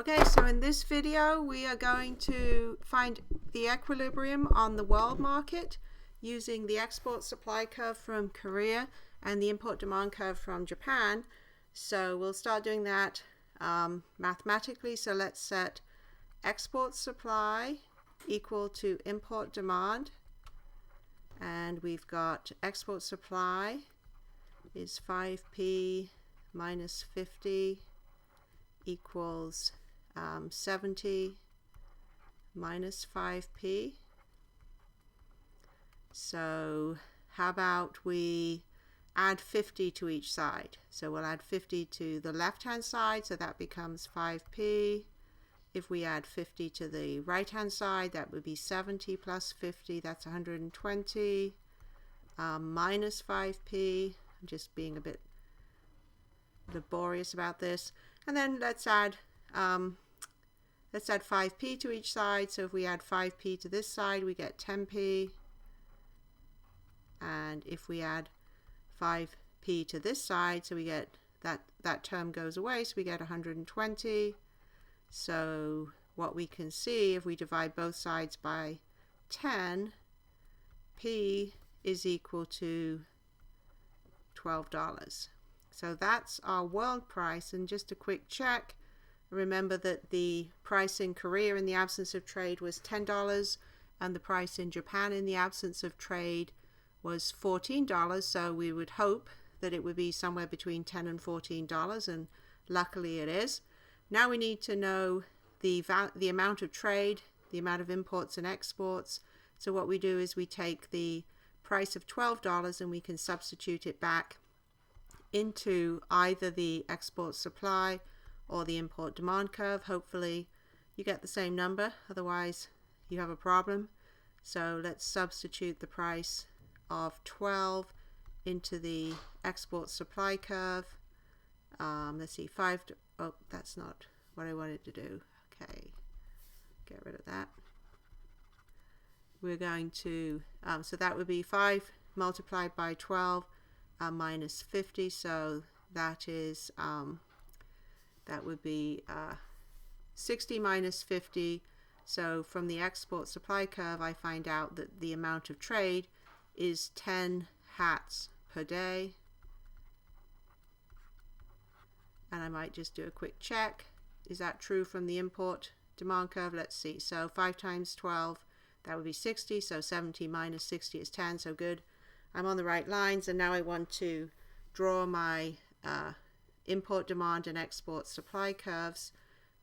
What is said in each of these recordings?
Okay, so in this video we are going to find the equilibrium on the world market using the export supply curve from Korea and the import demand curve from Japan. So we'll start doing that mathematically. So let's set export supply equal to import demand, and we've got export supply is 5p minus 50 equals 70 minus 5p. So how about we add 50 to each side? So we'll add 50 to the left hand side, so that becomes 5p. If we add 50 to the right hand side, that would be 70 plus 50, that's 120 minus 5p. I'm just being a bit laborious about this. And then let's add 5p to each side. So if we add 5p to this side, we get 10p. And if we add 5p to this side, so we get that term goes away, so we get 120. So what we can see, if we divide both sides by 10, p is equal to $12. So that's our world price. And just a quick check, remember that the price in Korea in the absence of trade was $10 and the price in Japan in the absence of trade was $14. So we would hope that it would be somewhere between $10 and $14, and luckily it is. Now we need to know the amount of trade, the amount of imports and exports. So what we do is we take the price of $12 and we can substitute it back into either the export supply or the import demand curve. Hopefully you get the same number, otherwise you have a problem. So let's substitute the price of 12 into the export supply curve. Let's see, oh, that's not what I wanted to do. Okay, get rid of that. We're going to, so that would be 5 multiplied by 12 minus 50, so that is, that would be 60 minus 50. So from the export supply curve, I find out that the amount of trade is 10 hats per day. And I might just do a quick check. Is that true from the import demand curve? Let's see. So 5 times 12, that would be 60. So 70 minus 60 is 10. So good. I'm on the right lines. And now I want to draw my import demand and export supply curves.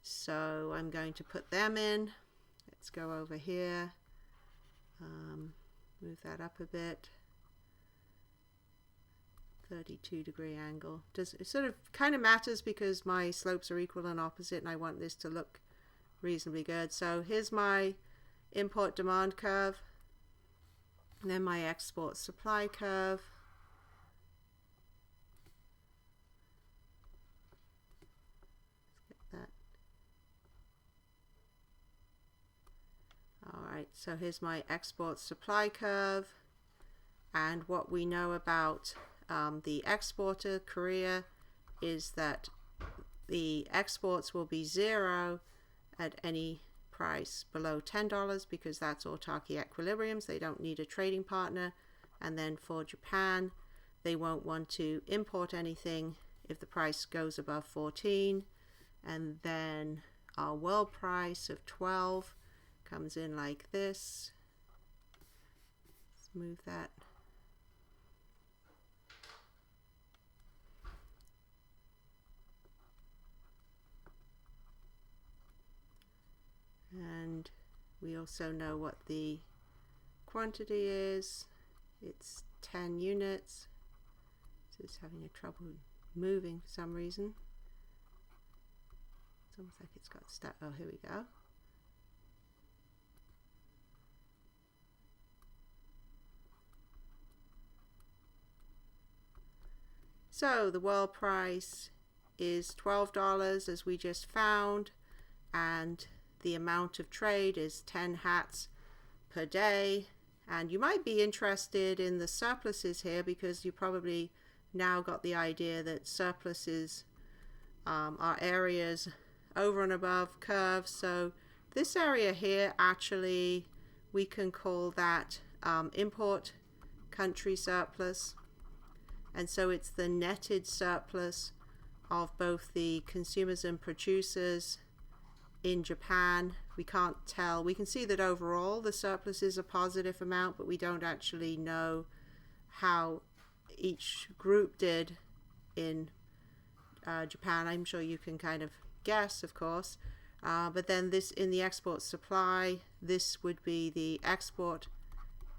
So I'm going to put them in. Let's go over here. Move that up a bit. 32-degree angle. It sort of kind of matters because my slopes are equal and opposite, and I want this to look reasonably good. So here's my import demand curve, and then my export supply curve. Let's get that. All right, so here's my export supply curve, and what we know about the exporter, Korea, is that the exports will be 0 at any price below $10 because that's autarky equilibriums. They don't need a trading partner. And then for Japan, they won't want to import anything if the price goes above 14. And then our world price of 12 comes in like this. Let's move that. And we also know what the quantity is. It's 10 units. It's having a trouble moving for some reason. It's almost like it's got stuck. Oh, here we go. So the world price is $12 as we just found, and the amount of trade is 10 hats per day. And you might be interested in the surpluses here because you probably now got the idea that surpluses are areas over and above curve. So this area here, actually, we can call that import country surplus. And so it's the netted surplus of both the consumers and producers in Japan. We can't tell. We can see that overall the surplus is a positive amount, but we don't actually know how each group did in Japan. I'm sure you can kind of guess, of course. But then this, in the export supply, this would be the export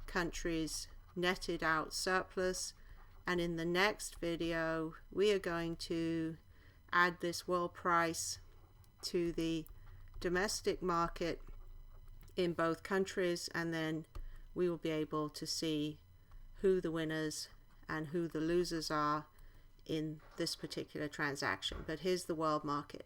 countries netted out surplus. And in the next video, we are going to add this world price to the domestic market in both countries, and then we will be able to see who the winners and who the losers are in this particular transaction. But here's the world market.